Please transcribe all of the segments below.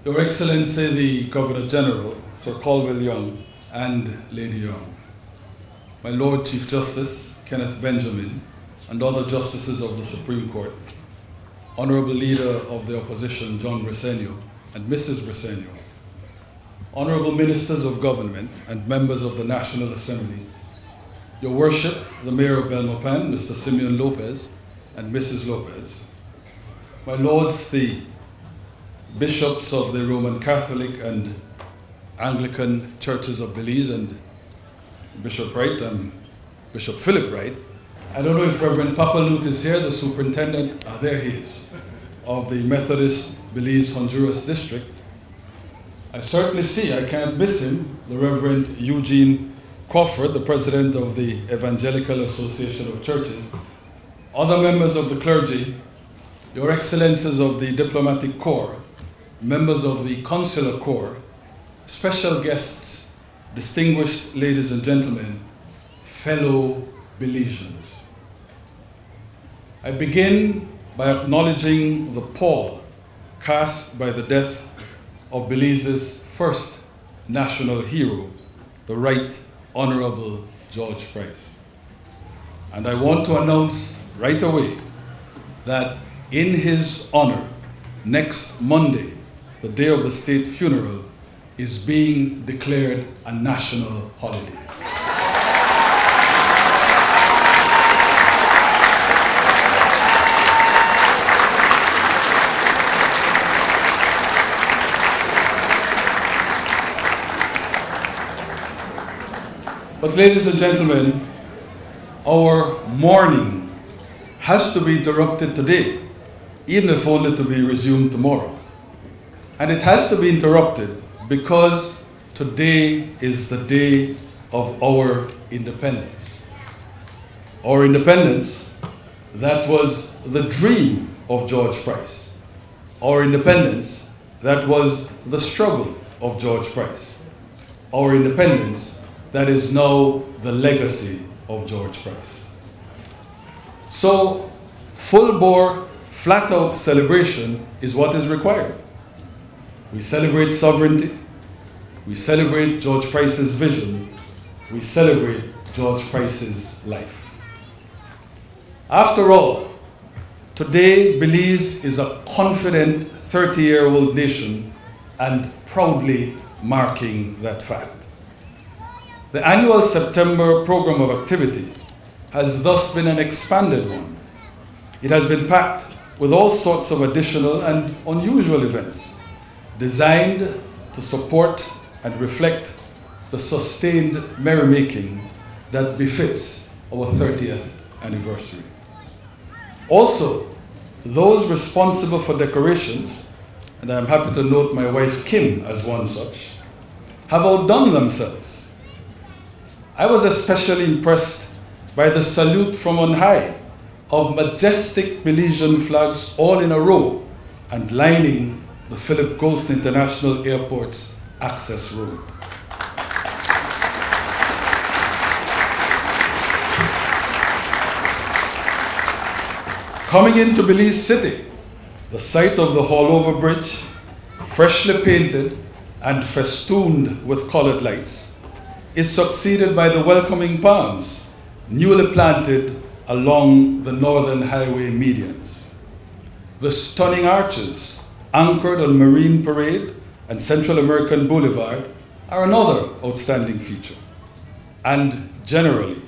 Your Excellency the Governor General, Sir Colwell Young and Lady Young, my Lord Chief Justice Kenneth Benjamin and other Justices of the Supreme Court, Honorable Leader of the Opposition John Briceño and Mrs. Briceño, Honorable Ministers of Government and members of the National Assembly, Your Worship, the Mayor of Belmopan, Mr. Simeon Lopez and Mrs. Lopez, my Lords, the Bishops of the Roman Catholic and Anglican Churches of Belize and Bishop Wright and Bishop Philip Wright. I don't know if Reverend Papa Lute is here, the superintendent, there he is, of the Methodist Belize Honduras District. I certainly see, I can't miss him, the Reverend Eugene Crawford, the president of the Evangelical Association of Churches, other members of the clergy, Your Excellencies of the Diplomatic Corps, members of the Consular Corps, special guests, distinguished ladies and gentlemen, fellow Belizeans. I begin by acknowledging the pall cast by the death of Belize's first national hero, the Right Honorable George Price. And I want to announce right away that in his honor, next Monday, the day of the state funeral, is being declared a national holiday. But ladies and gentlemen, our mourning has to be interrupted today, even if only to be resumed tomorrow. And it has to be interrupted because today is the day of our independence. Our independence, that was the dream of George Price. Our independence, that was the struggle of George Price. Our independence, that is now the legacy of George Price. So, full-bore, flat-out celebration is what is required. We celebrate sovereignty, we celebrate George Price's vision, we celebrate George Price's life. After all, today Belize is a confident 30-year-old nation and proudly marking that fact. The annual September program of activity has thus been an expanded one. It has been packed with all sorts of additional and unusual events, designed to support and reflect the sustained merrymaking that befits our 30th anniversary. Also, those responsible for decorations, and I'm happy to note my wife Kim as one such, have outdone themselves. I was especially impressed by the salute from on high of majestic Belizean flags all in a row and lining the Philip Ghost International Airport's access road. Coming into Belize City, the site of the Hallover Bridge, freshly painted and festooned with colored lights, is succeeded by the welcoming palms, newly planted along the Northern Highway medians. The stunning arches, anchored on Marine Parade and Central American Boulevard, are another outstanding feature. And generally,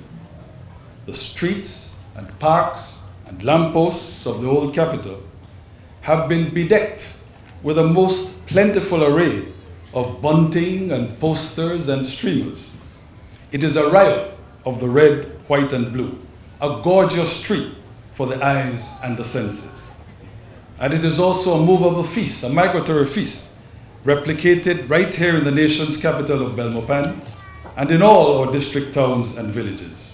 the streets and parks and lampposts of the old capital have been bedecked with a most plentiful array of bunting and posters and streamers. It is a riot of the red, white, and blue, a gorgeous treat for the eyes and the senses. And it is also a movable feast, a migratory feast, replicated right here in the nation's capital of Belmopan and in all our district towns and villages.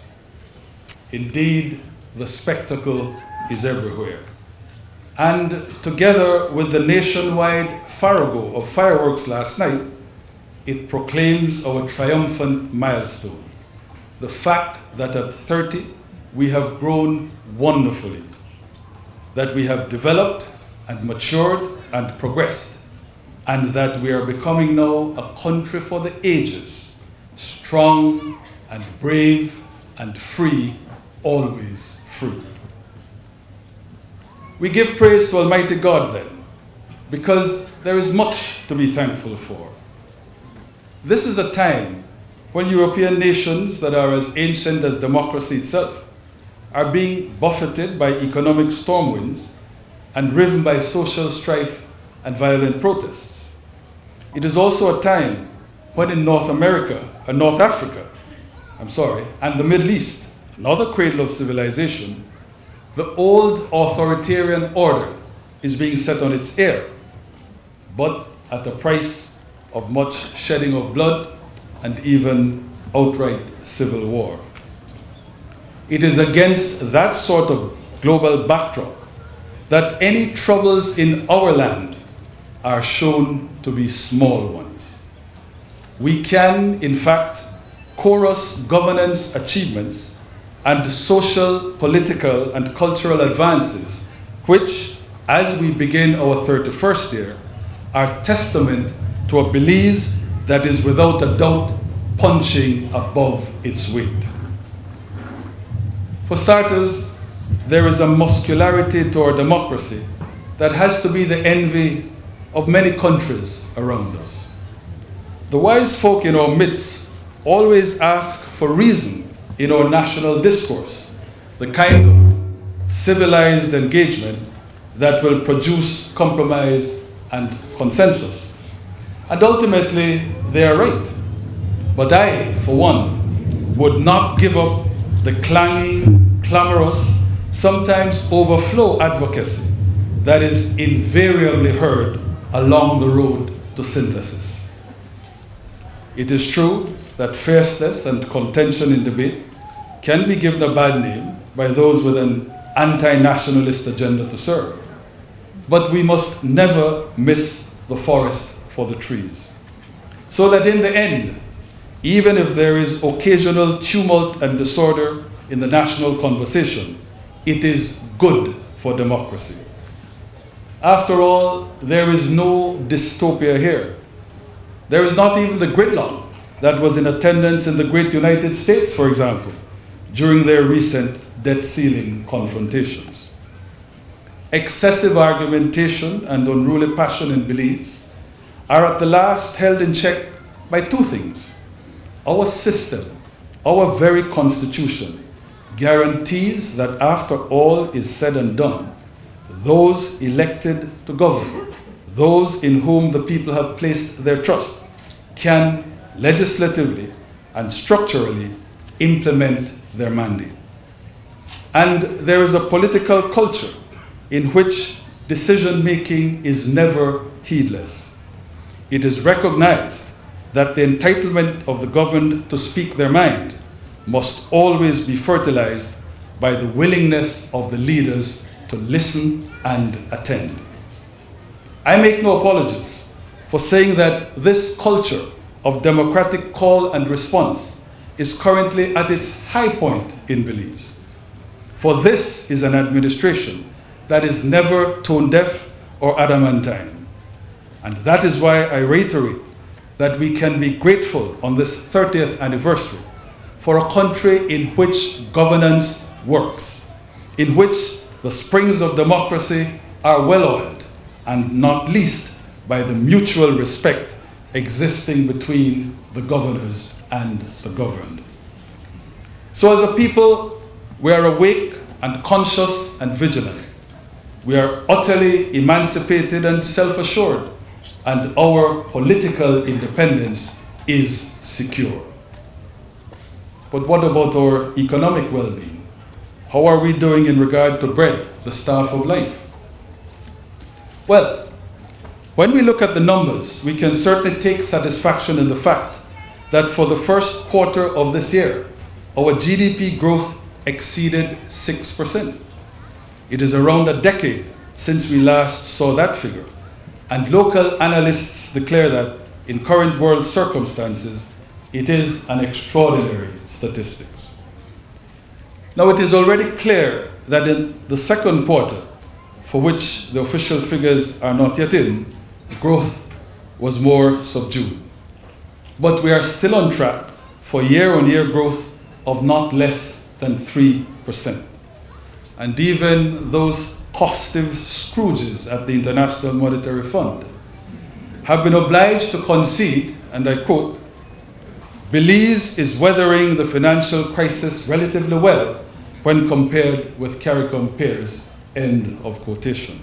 Indeed, the spectacle is everywhere. And together with the nationwide farrago of fireworks last night, it proclaims our triumphant milestone, the fact that at 30, we have grown wonderfully, that we have developed and matured and progressed, and that we are becoming now a country for the ages, strong and brave and free, always free. We give praise to Almighty God then, because there is much to be thankful for. This is a time when European nations that are as ancient as democracy itself are being buffeted by economic storm winds and riven by social strife and violent protests. It is also a time when in North Africa, and the Middle East, another cradle of civilization, the old authoritarian order is being set on its ear, but at a price of much shedding of blood and even outright civil war. It is against that sort of global backdrop that any troubles in our land are shown to be small ones. We can, in fact, chorus governance achievements and social, political, and cultural advances, which, as we begin our 31st year, are testament to a Belize that is without a doubt punching above its weight. For starters, there is a muscularity to our democracy that has to be the envy of many countries around us. The wise folk in our midst always ask for reason in our national discourse, the kind of civilized engagement that will produce compromise and consensus. And ultimately, they are right. But I, for one, would not give up the clanging, clamorous, sometimes overflow advocacy that is invariably heard along the road to synthesis. It is true that fierceness and contention in debate can be given a bad name by those with an anti-nationalist agenda to serve. But we must never miss the forest for the trees. So that in the end, even if there is occasional tumult and disorder in the national conversation, it is good for democracy. After all, there is no dystopia here. There is not even the gridlock that was in attendance in the great United States, for example, during their recent debt ceiling confrontations. Excessive argumentation and unruly passion in Belize are at the last held in check by two things. Our system, our very constitution, guarantees that after all is said and done, those elected to govern, those in whom the people have placed their trust, can legislatively and structurally implement their mandate. And there is a political culture in which decision-making is never heedless. It is recognized that the entitlement of the governed to speak their mind must always be fertilized by the willingness of the leaders to listen and attend. I make no apologies for saying that this culture of democratic call and response is currently at its high point in Belize. For this is an administration that is never tone-deaf or adamantine. And that is why I reiterate that we can be grateful on this 30th anniversary for a country in which governance works, in which the springs of democracy are well-oiled, and not least by the mutual respect existing between the governors and the governed. So as a people, we are awake and conscious and vigilant. We are utterly emancipated and self-assured, and our political independence is secure. But what about our economic well-being? How are we doing in regard to bread, the staff of life? Well, when we look at the numbers, we can certainly take satisfaction in the fact that for the first quarter of this year, our GDP growth exceeded 6%. It is around a decade since we last saw that figure, and local analysts declare that in current world circumstances, it is an extraordinary statistic. Now, it is already clear that in the second quarter, for which the official figures are not yet in, growth was more subdued. But we are still on track for year-on-year growth of not less than 3%. And even those costive Scrooges at the International Monetary Fund have been obliged to concede, and I quote, "Belize is weathering the financial crisis relatively well when compared with CARICOM peers," end of quotation.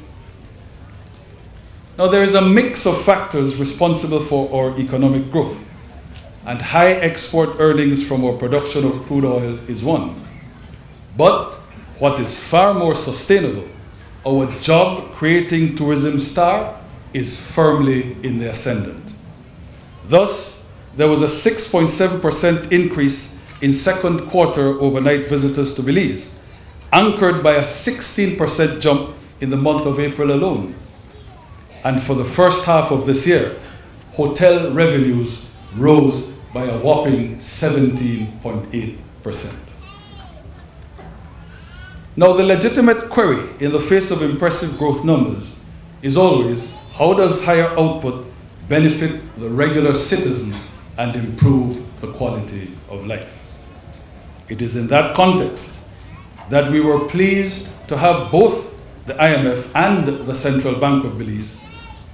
Now, there is a mix of factors responsible for our economic growth, and high export earnings from our production of crude oil is one. But what is far more sustainable, our job-creating tourism star is firmly in the ascendant. Thus, there was a 6.7% increase in second quarter overnight visitors to Belize, anchored by a 16% jump in the month of April alone. And for the first half of this year, hotel revenues rose by a whopping 17.8%. Now, the legitimate query in the face of impressive growth numbers is always, how does higher output benefit the regular citizen and improve the quality of life? It is in that context that we were pleased to have both the IMF and the Central Bank of Belize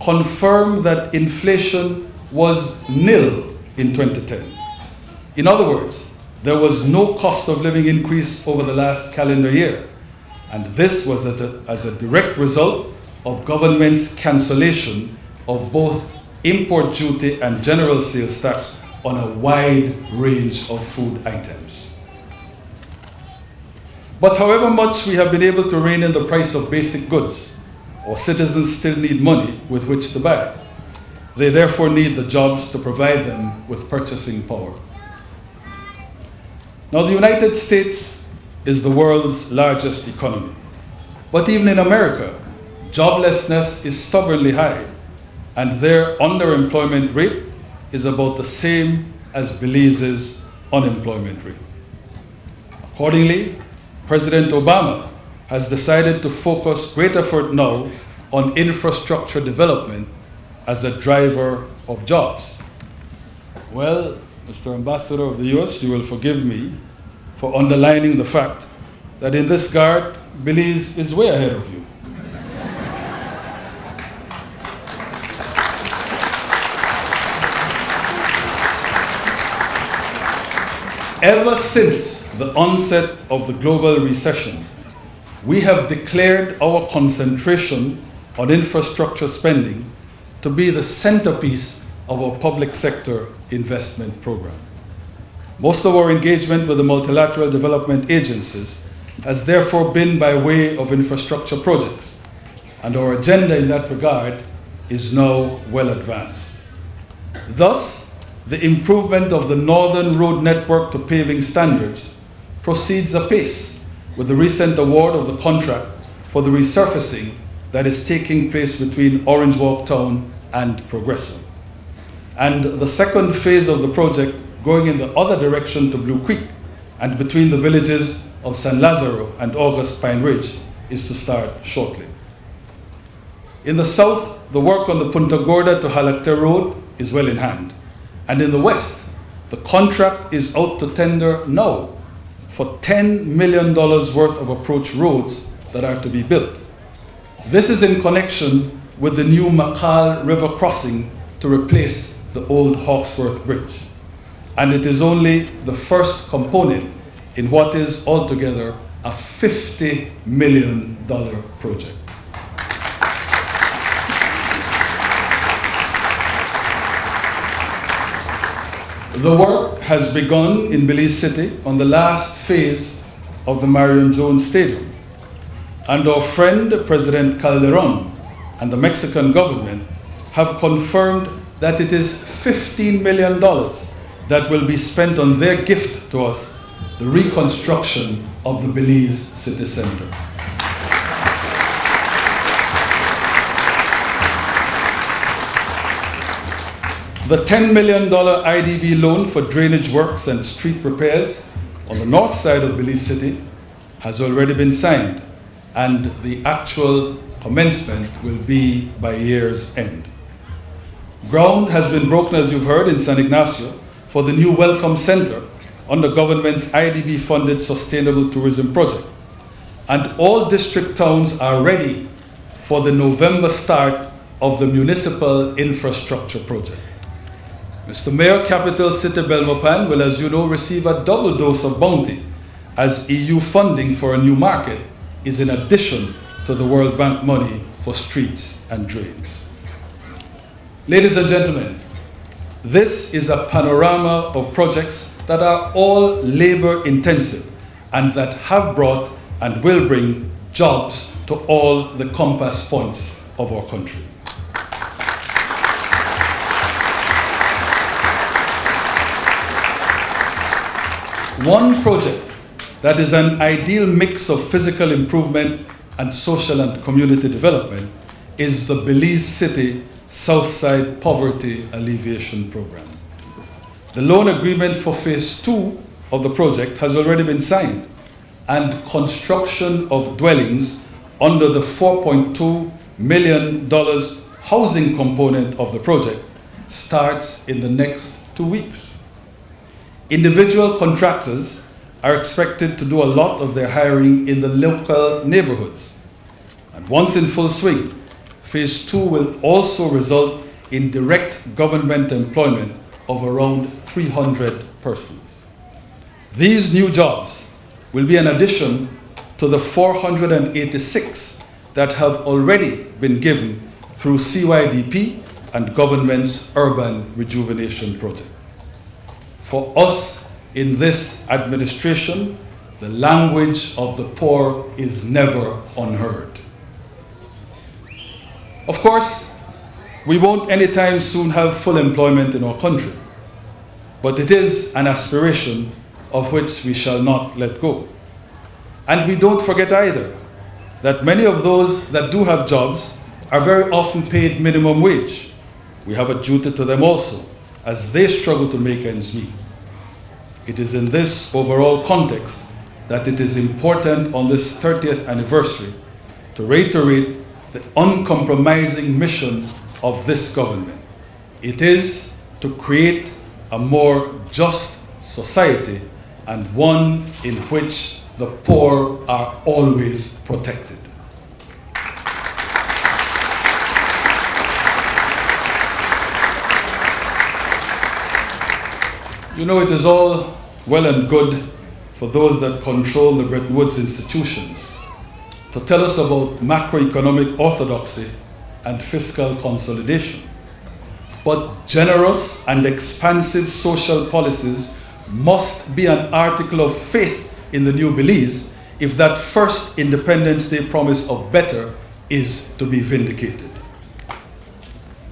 confirm that inflation was nil in 2010. In other words, there was no cost of living increase over the last calendar year, and this was as a direct result of government's cancellation of both import duty and general sales tax on a wide range of food items. But however much we have been able to rein in the price of basic goods, our citizens still need money with which to buy. They therefore need the jobs to provide them with purchasing power. Now, the United States is the world's largest economy. But even in America, joblessness is stubbornly high, and their underemployment rate is about the same as Belize's unemployment rate. Accordingly, President Obama has decided to focus great effort now on infrastructure development as a driver of jobs. Well, Mr. Ambassador of the US, you will forgive me for underlining the fact that in this regard, Belize is way ahead of you. Ever since the onset of the global recession, we have declared our concentration on infrastructure spending to be the centerpiece of our public sector investment program. Most of our engagement with the multilateral development agencies has therefore been by way of infrastructure projects, and our agenda in that regard is now well advanced. Thus, the improvement of the northern road network to paving standards proceeds apace with the recent award of the contract for the resurfacing that is taking place between Orange Walk Town and Progresso. And the second phase of the project going in the other direction to Blue Creek and between the villages of San Lazaro and August Pine Ridge is to start shortly. In the south, the work on the Punta Gorda to Halacte Road is well in hand. And in the west, the contract is out to tender now for $10 million worth of approach roads that are to be built. This is in connection with the new Makal River crossing to replace the old Hawksworth Bridge. And it is only the first component in what is altogether a $50 million project. The work has begun in Belize City on the last phase of the Marion Jones Stadium. And our friend, President Calderon, and the Mexican government have confirmed that it is $15 million that will be spent on their gift to us, the reconstruction of the Belize City Center. The $10 million IDB loan for drainage works and street repairs on the north side of Belize City has already been signed, and the actual commencement will be by year's end. Ground has been broken, as you've heard, in San Ignacio for the new Welcome Center under government's IDB-funded Sustainable Tourism Project. And all district towns are ready for the November start of the Municipal Infrastructure Project. Mr. Mayor, capital city Belmopan will, as you know, receive a double dose of bounty as EU funding for a new market is in addition to the World Bank money for streets and drains. Ladies and gentlemen, this is a panorama of projects that are all labor intensive and that have brought and will bring jobs to all the compass points of our country. One project that is an ideal mix of physical improvement and social and community development is the Belize City Southside Poverty Alleviation Program. The loan agreement for phase 2 of the project has already been signed, and construction of dwellings under the $4.2 million housing component of the project starts in the next 2 weeks. Individual contractors are expected to do a lot of their hiring in the local neighborhoods. And once in full swing, phase 2 will also result in direct government employment of around 300 persons. These new jobs will be an addition to the 486 that have already been given through CYDP and government's Urban Rejuvenation Project. For us in this administration, the language of the poor is never unheard. Of course, we won't anytime soon have full employment in our country, but it is an aspiration of which we shall not let go. And we don't forget either that many of those that do have jobs are very often paid minimum wage. We have a duty to them also, as they struggle to make ends meet. It is in this overall context that it is important on this 30th anniversary to reiterate the uncompromising mission of this government. It is to create a more just society and one in which the poor are always protected. You know, it is all well and good for those that control the Bretton Woods institutions to tell us about macroeconomic orthodoxy and fiscal consolidation. But generous and expansive social policies must be an article of faith in the new Belize if that first Independence Day promise of better is to be vindicated.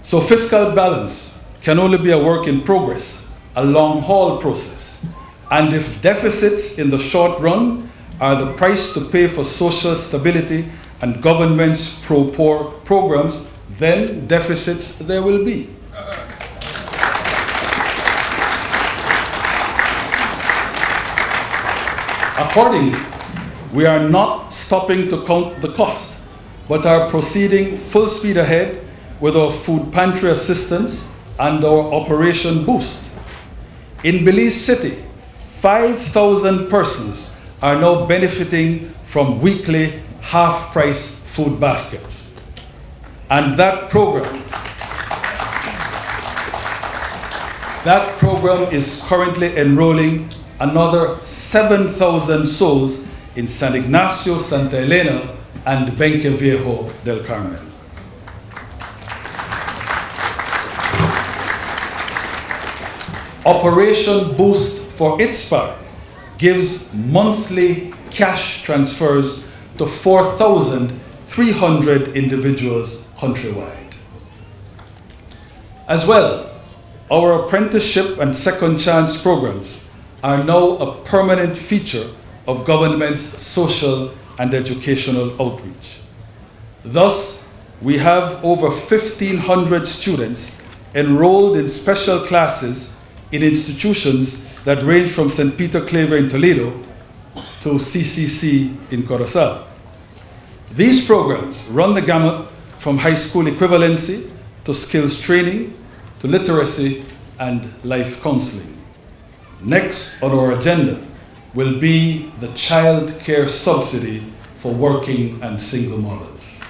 So fiscal balance can only be a work in progress, a long-haul process. And if deficits in the short run are the price to pay for social stability and government's pro-poor programs, then deficits there will be. Accordingly, we are not stopping to count the cost, but are proceeding full speed ahead with our food pantry assistance and our Operation Boost. In Belize City, 5,000 persons are now benefiting from weekly half-price food baskets. And that program is currently enrolling another 7,000 souls in San Ignacio, Santa Elena, and Benque Viejo del Carmen. Operation Boost, for its part, gives monthly cash transfers to 4,300 individuals countrywide. As well, our apprenticeship and second chance programs are now a permanent feature of government's social and educational outreach. Thus, we have over 1,500 students enrolled in special classes in institutions that range from St. Peter Claver in Toledo to CCC in Corozal. These programs run the gamut from high school equivalency to skills training to literacy and life counseling. Next on our agenda will be the child care subsidy for working and single mothers.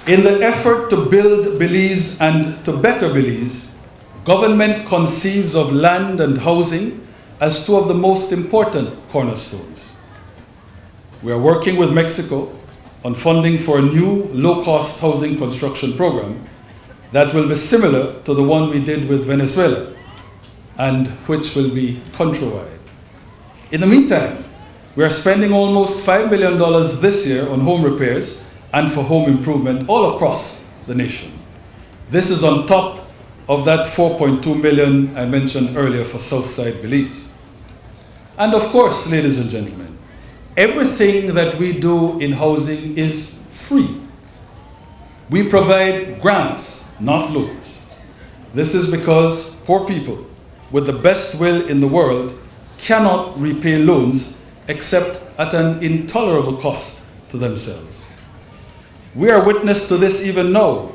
In the effort to build Belize and to better Belize, government conceives of land and housing as two of the most important cornerstones. We are working with Mexico on funding for a new low-cost housing construction program that will be similar to the one we did with Venezuela and which will be countrywide. In the meantime, we are spending almost $5 million this year on home repairs and for home improvement all across the nation. This is on top of that $4.2 million I mentioned earlier for Southside Belize. And of course, ladies and gentlemen, everything that we do in housing is free. We provide grants, not loans. This is because poor people with the best will in the world cannot repay loans except at an intolerable cost to themselves. We are witness to this even now,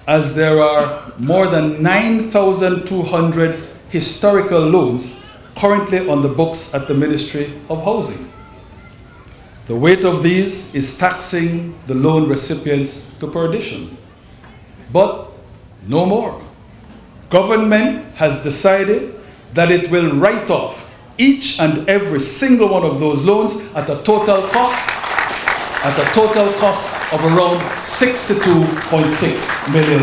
as there are more than 9,200 historical loans currently on the books at the Ministry of Housing. The weight of these is taxing the loan recipients to perdition. But no more. Government has decided that it will write off each and every single one of those loans at a total cost of around $62.6 million.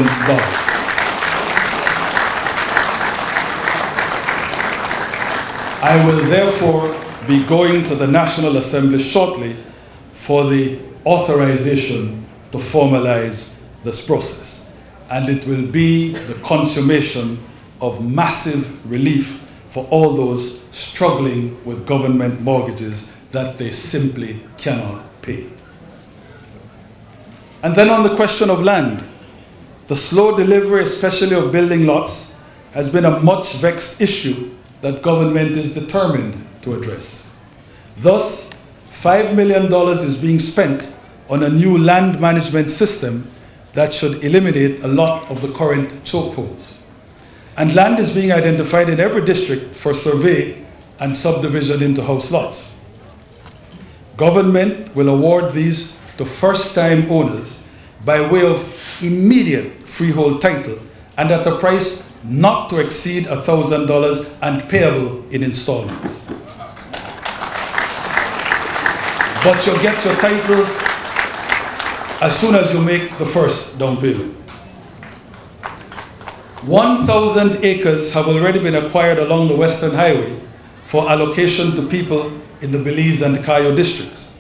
I will therefore be going to the National Assembly shortly for the authorization to formalize this process. And it will be the consummation of massive relief for all those struggling with government mortgages that they simply cannot pay. And then on the question of land, the slow delivery, especially of building lots, has been a much vexed issue that government is determined to address. Thus, $5 million is being spent on a new land management system that should eliminate a lot of the current chokeholds. And land is being identified in every district for survey and subdivision into house lots. Government will award these to first-time owners by way of immediate freehold title and at a price not to exceed $1,000 and payable in installments. But you'll get your title as soon as you make the first down payment. 1,000 acres have already been acquired along the Western Highway for allocation to people in the Belize and Cayo districts.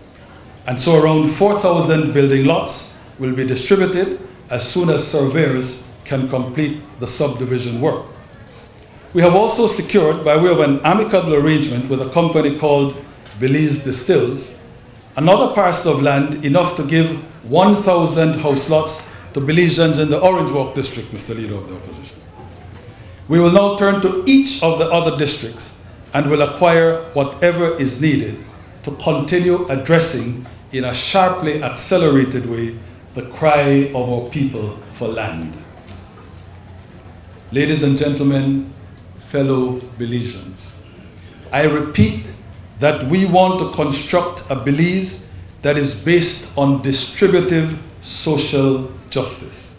And so around 4,000 building lots will be distributed as soon as surveyors can complete the subdivision work. We have also secured, by way of an amicable arrangement with a company called Belize Distills, another parcel of land enough to give 1,000 house lots to Belizeans in the Orange Walk district, Mr. Leader of the Opposition. We will now turn to each of the other districts and will acquire whatever is needed to continue addressing in a sharply accelerated way the cry of our people for land. Ladies and gentlemen, fellow Belizeans, I repeat that we want to construct a Belize that is based on distributive social justice.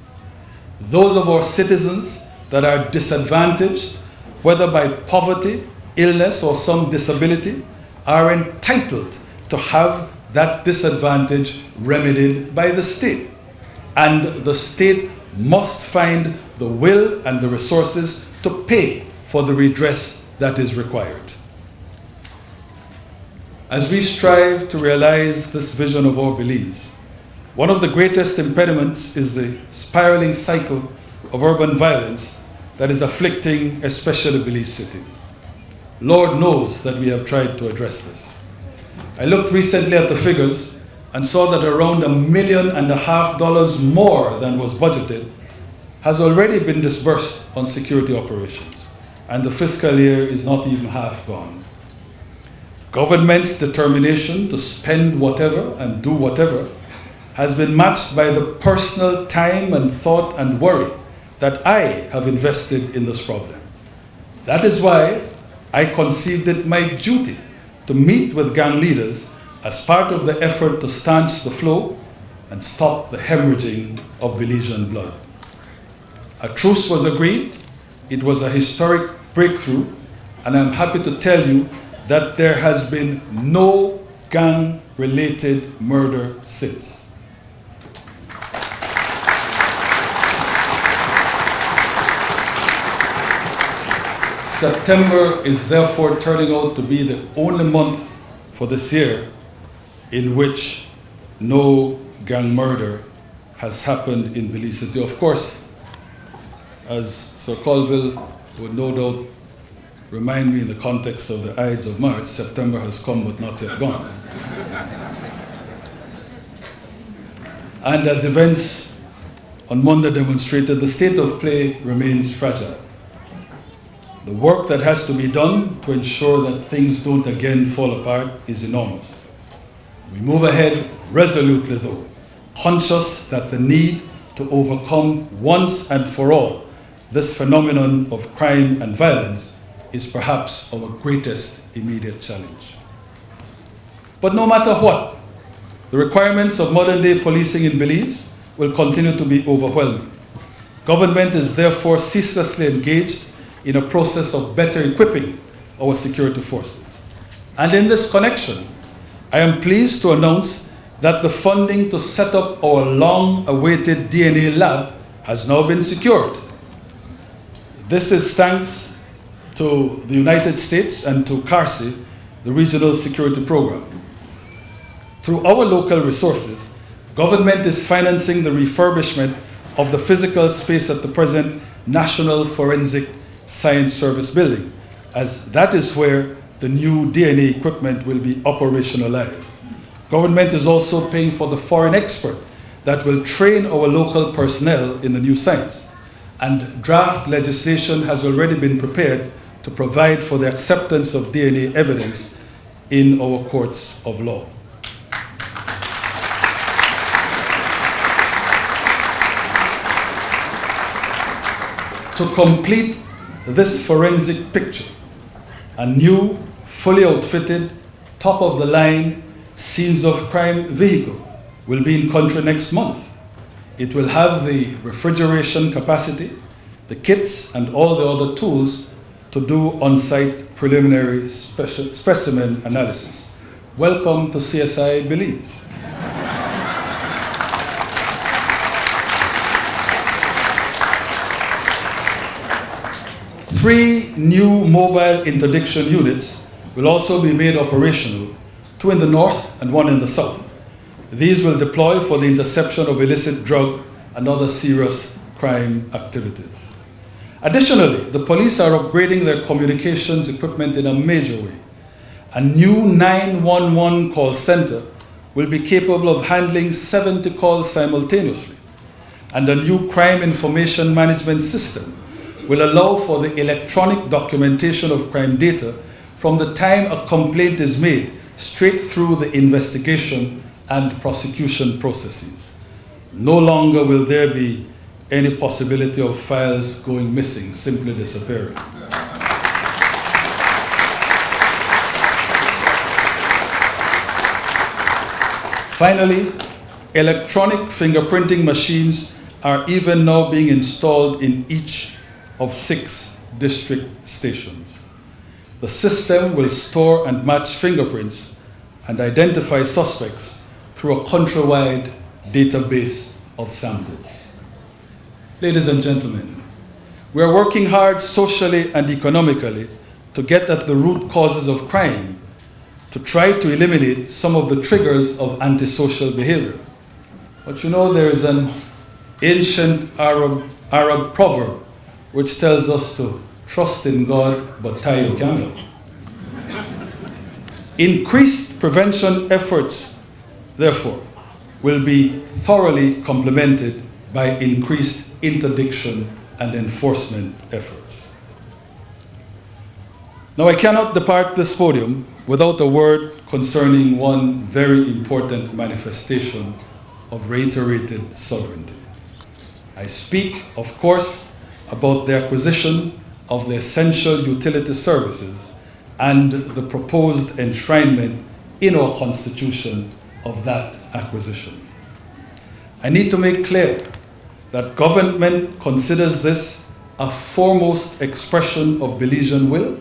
Those of our citizens that are disadvantaged, whether by poverty, illness, or some disability, are entitled to have that disadvantage remedied by the state. And the state must find the will and the resources to pay for the redress that is required. As we strive to realize this vision of our Belize, one of the greatest impediments is the spiraling cycle of urban violence that is afflicting especially Belize City. Lord knows that we have tried to address this. I looked recently at the figures and saw that around $1.5 million more than was budgeted has already been disbursed on security operations, and the fiscal year is not even half gone. Government's determination to spend whatever and do whatever has been matched by the personal time and thought and worry that I have invested in this problem. That is why I conceived it my duty to meet with gang leaders as part of the effort to stanch the flow and stop the hemorrhaging of Belizean blood. A truce was agreed. It was a historic breakthrough, and I'm happy to tell you that there has been no gang-related murder since. September is therefore turning out to be the only month for this year in which no gang murder has happened in Belize City. Of course, as Sir Colville would no doubt remind me in the context of the Ides of March, September has come but not yet gone. And as events on Monday demonstrated, the state of play remains fragile. The work that has to be done to ensure that things don't again fall apart is enormous. We move ahead resolutely though, conscious that the need to overcome once and for all this phenomenon of crime and violence is perhaps our greatest immediate challenge. But no matter what, the requirements of modern-day policing in Belize will continue to be overwhelming. Government is therefore ceaselessly engaged in a process of better equipping our security forces. And in this connection, I am pleased to announce that the funding to set up our long-awaited DNA lab has now been secured. This is thanks to the United States and to CARSI, the Regional Security Program. Through our local resources, government is financing the refurbishment of the physical space at the present National Forensic Science Service building, as that is where the new DNA equipment will be operationalized. Government is also paying for the foreign expert that will train our local personnel in the new science. And draft legislation has already been prepared to provide for the acceptance of DNA evidence in our courts of law. To complete this forensic picture, a new, fully outfitted, top-of-the-line scenes of crime vehicle will be in country next month. It will have the refrigeration capacity, the kits, and all the other tools to do on-site preliminary specimen analysis. Welcome to CSI Belize. 3 new mobile interdiction units will also be made operational, 2 in the north and 1 in the south. These will deploy for the interception of illicit drug and other serious crime activities. Additionally, the police are upgrading their communications equipment in a major way. A new 911 call center will be capable of handling 70 calls simultaneously, and a new crime information management system will allow for the electronic documentation of crime data from the time a complaint is made straight through the investigation and prosecution processes. No longer will there be any possibility of files going missing, simply disappearing. Finally, electronic fingerprinting machines are even now being installed in each of 6 district stations. The system will store and match fingerprints and identify suspects through a countrywide database of samples. Ladies and gentlemen, we are working hard socially and economically to get at the root causes of crime, to try to eliminate some of the triggers of antisocial behavior. But you know, there is an ancient Arab proverb which tells us to trust in God but tie your camel. Increased prevention efforts, therefore, will be thoroughly complemented by increased interdiction and enforcement efforts. Now, I cannot depart this podium without a word concerning one very important manifestation of reiterated sovereignty. I speak, of course, about the acquisition of the essential utility services and the proposed enshrinement in our Constitution of that acquisition. I need to make clear that government considers this a foremost expression of Belizean will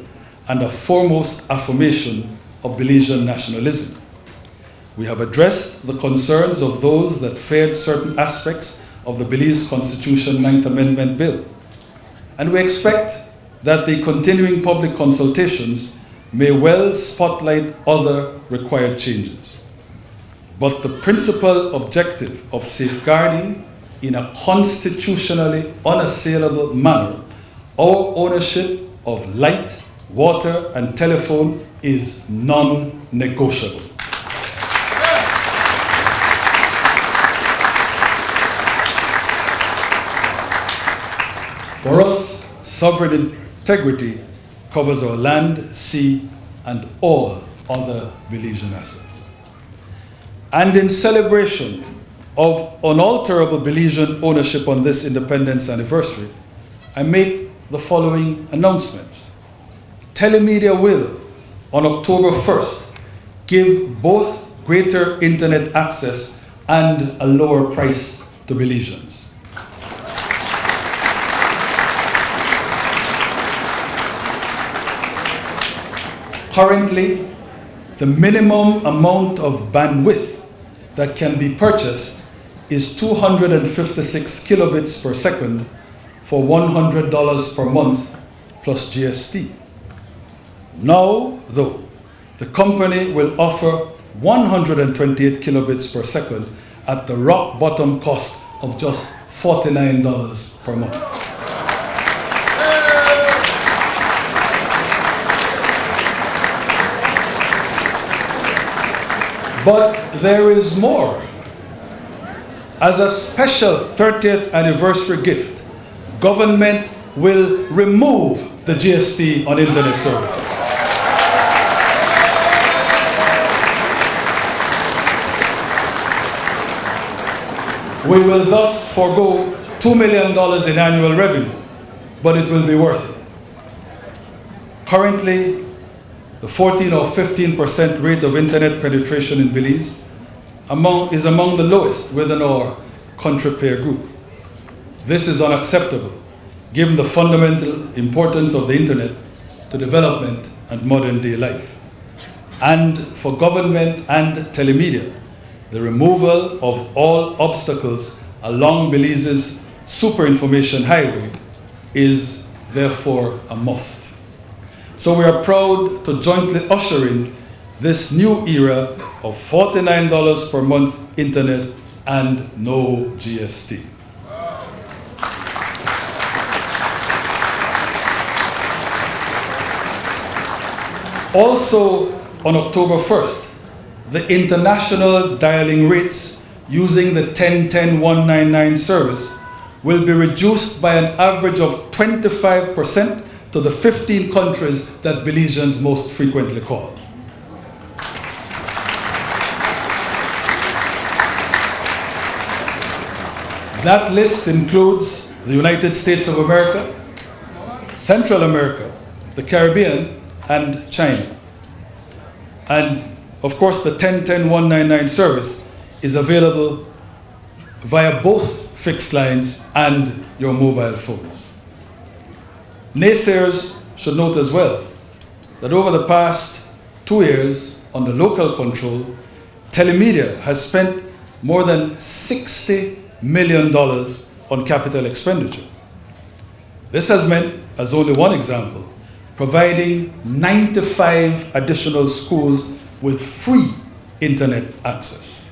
and a foremost affirmation of Belizean nationalism. We have addressed the concerns of those that feared certain aspects of the Belize Constitution 9th Amendment Bill, and we expect that the continuing public consultations may well spotlight other required changes. But the principal objective of safeguarding in a constitutionally unassailable manner our ownership of light, water, and telephone is non-negotiable. For us, sovereign integrity covers our land, sea, and all other Belizean assets. And in celebration of unalterable Belizean ownership on this independence anniversary, I make the following announcements. Telemedia will, on October 1st, give both greater internet access and a lower price to Belizeans. Currently, the minimum amount of bandwidth that can be purchased is 256 kilobits per second for $100 per month plus GST. Now, though, the company will offer 128 kilobits per second at the rock bottom cost of just $49 per month. But there is more. As a special 30th anniversary gift, government will remove the GST on internet services. We will thus forego $2 million in annual revenue, but it will be worth it. Currently, the 14 or 15% rate of internet penetration in Belize is among the lowest within our country peer group. This is unacceptable, given the fundamental importance of the internet to development and modern day life. And for government and telemedia, the removal of all obstacles along Belize's super information highway is therefore a must. So we are proud to jointly usher in this new era of $49 per month internet and no GST. Also on October 1st, the international dialing rates using the 10-10-199 service will be reduced by an average of 25% to the 15 countries that Belizeans most frequently call. That list includes the United States of America, Central America, the Caribbean, and China. And of course, the 10-10-199 service is available via both fixed lines and your mobile phones. Naysayers should note as well that over the past 2 years under local control, telemedia has spent more than $60 million on capital expenditure. This has meant, as only one example, providing 95 additional schools with free internet access.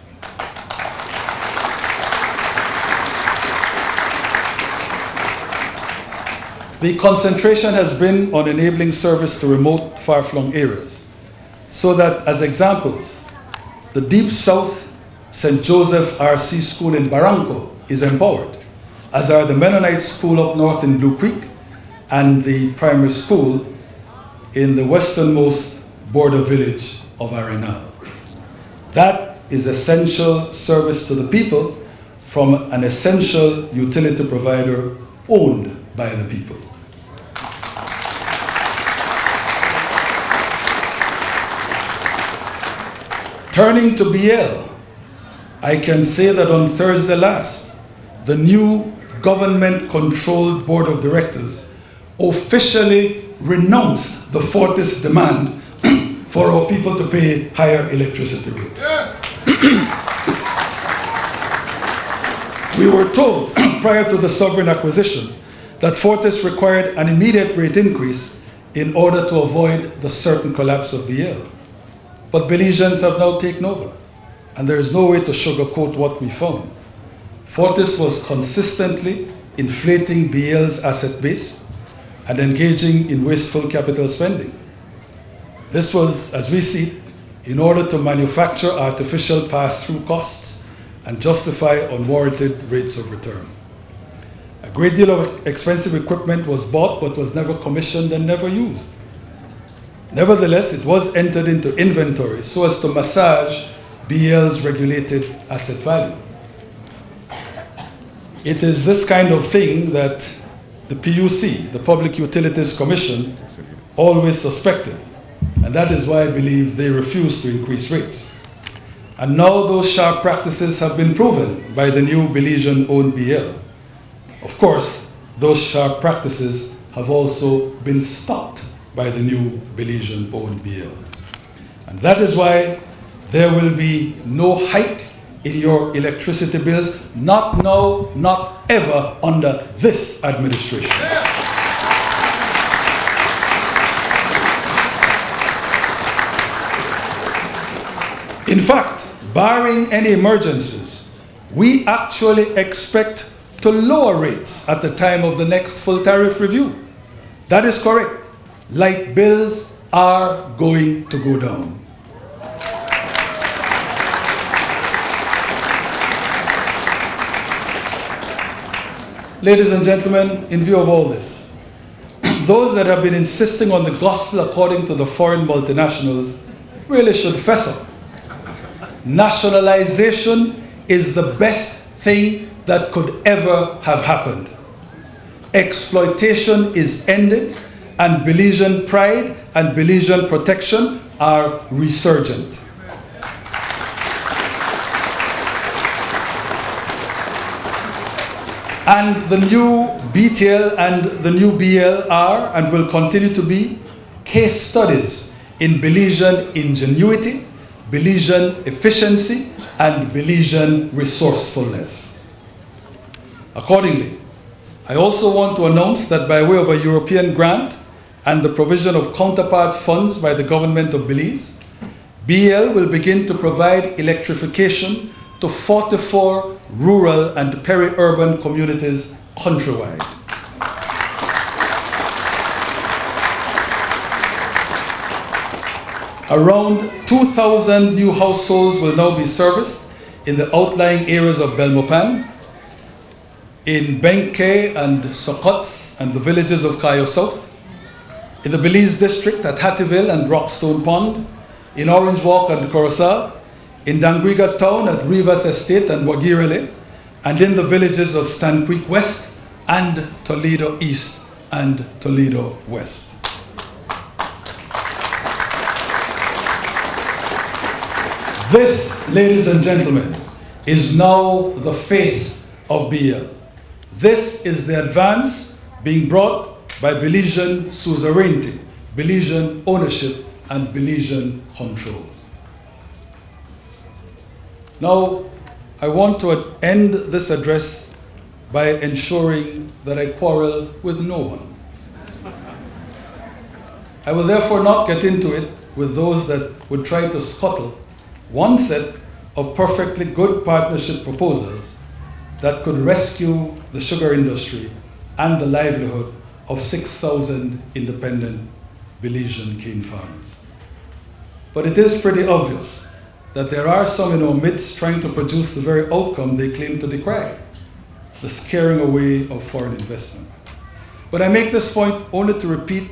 The concentration has been on enabling service to remote, far-flung areas, so that, as examples, the Deep South St. Joseph RC School in Barrow is empowered, as are the Mennonite School up north in Blue Creek and the primary school in the westernmost border village of Arenal. That is essential service to the people from an essential utility provider owned by the people. Turning to BL, I can say that on Thursday last, the new government-controlled board of directors officially renounced the Fortis demand for our people to pay higher electricity rates. We were told prior to the sovereign acquisition that Fortis required an immediate rate increase in order to avoid the certain collapse of BL. But Belizeans have now taken over, and there is no way to sugarcoat what we found. Fortis was consistently inflating BL's asset base and engaging in wasteful capital spending. This was, as we see it, in order to manufacture artificial pass-through costs and justify unwarranted rates of return. A great deal of expensive equipment was bought but was never commissioned and never used. Nevertheless, it was entered into inventory so as to massage BL's regulated asset value. It is this kind of thing that the PUC, the Public Utilities Commission, always suspected, and that is why I believe they refused to increase rates. And now those sharp practices have been proven by the new Belizean-owned BL. Of course, those sharp practices have also been stopped by the new Belizean-owned BL. And that is why there will be no hike in your electricity bills, not now, not ever under this administration. In fact, barring any emergencies, we actually expect to lower rates at the time of the next full tariff review. That is correct. Light bills are going to go down. Ladies and gentlemen, in view of all this, those that have been insisting on the gospel according to the foreign multinationals really should fess up. Nationalization is the best thing that could ever have happened. Exploitation is ended, and Belizean pride and Belizean protection are resurgent. And the new BTL and the new BL are and will continue to be case studies in Belizean ingenuity, Belizean efficiency, and Belizean resourcefulness. Accordingly, I also want to announce that by way of a European grant and the provision of counterpart funds by the government of Belize, BL will begin to provide electrification to 44 rural and peri-urban communities countrywide. Around 2,000 new households will now be serviced in the outlying areas of Belmopan, in Benke and Sokots and the villages of Cayo South, in the Belize district at Hattieville and Rockstone Pond, in Orange Walk and Coruscant, in Dangriga town at Rivas Estate and Wagirele, and in the villages of Stan Creek West and Toledo East and Toledo West. This, ladies and gentlemen, is now the face of BL. This is the advance being brought by Belizean suzerainty, Belizean ownership, and Belizean control. Now, I want to end this address by ensuring that I quarrel with no one. I will therefore not get into it with those that would try to scuttle one set of perfectly good partnership proposals that could rescue the sugar industry and the livelihood of 6,000 independent Belizean cane farmers. But it is pretty obvious that there are some in our midst trying to produce the very outcome they claim to decry, the scaring away of foreign investment. But I make this point only to repeat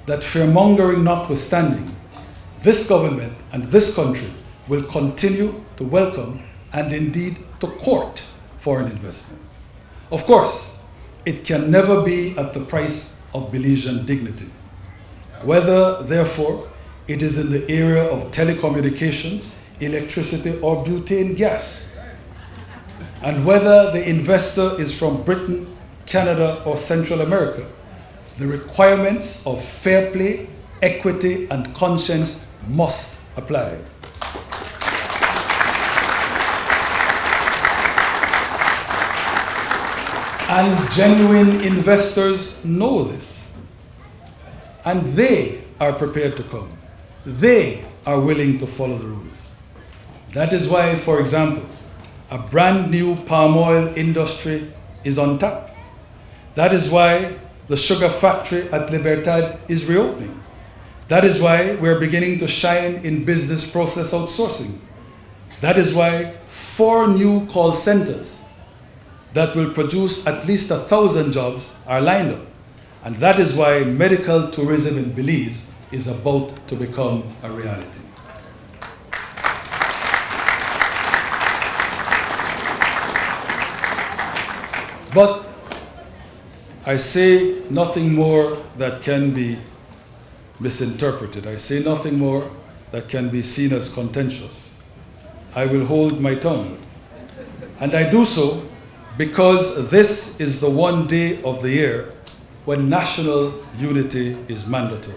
that fearmongering notwithstanding, this government and this country will continue to welcome and indeed to court foreign investment. Of course, it can never be at the price of Belizean dignity. Whether, therefore, it is in the area of telecommunications, electricity, or butane gas, and whether the investor is from Britain, Canada, or Central America, the requirements of fair play, equity, and conscience must apply. And genuine investors know this. And they are prepared to come. They are willing to follow the rules. That is why, for example, a brand new palm oil industry is on tap. That is why the sugar factory at Libertad is reopening. That is why we're beginning to shine in business process outsourcing. That is why 4 new call centers that will produce at least 1,000 jobs are lined up. And that is why medical tourism in Belize is about to become a reality. But I say nothing more that can be misinterpreted. I say nothing more that can be seen as contentious. I will hold my tongue. And I do so because this is the one day of the year when national unity is mandatory.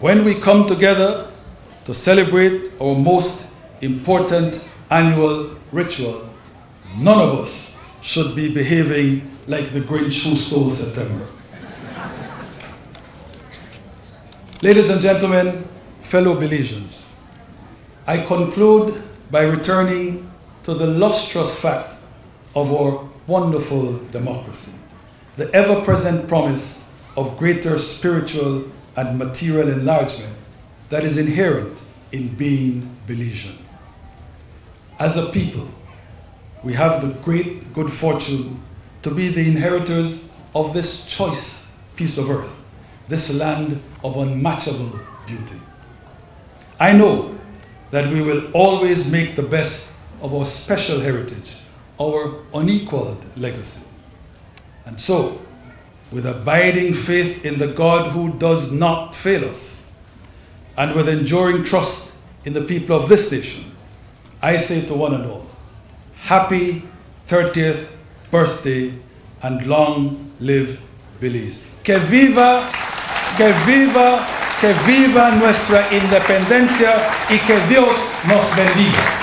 When we come together to celebrate our most important annual ritual, none of us should be behaving like the Grinch who stole September. Ladies and gentlemen, fellow Belizeans, I conclude by returning to the lustrous fact of our wonderful democracy, the ever-present promise of greater spiritual and material enlargement that is inherent in being Belizean. As a people, we have the great good fortune to be the inheritors of this choice piece of earth, this land of unmatchable beauty. I know that we will always make the best of our special heritage, our unequaled legacy. And so, with abiding faith in the God who does not fail us, and with enduring trust in the people of this nation, I say to one and all, happy 30th birthday and long live Belize. Que viva, que viva, que viva nuestra independencia y que Dios nos bendiga.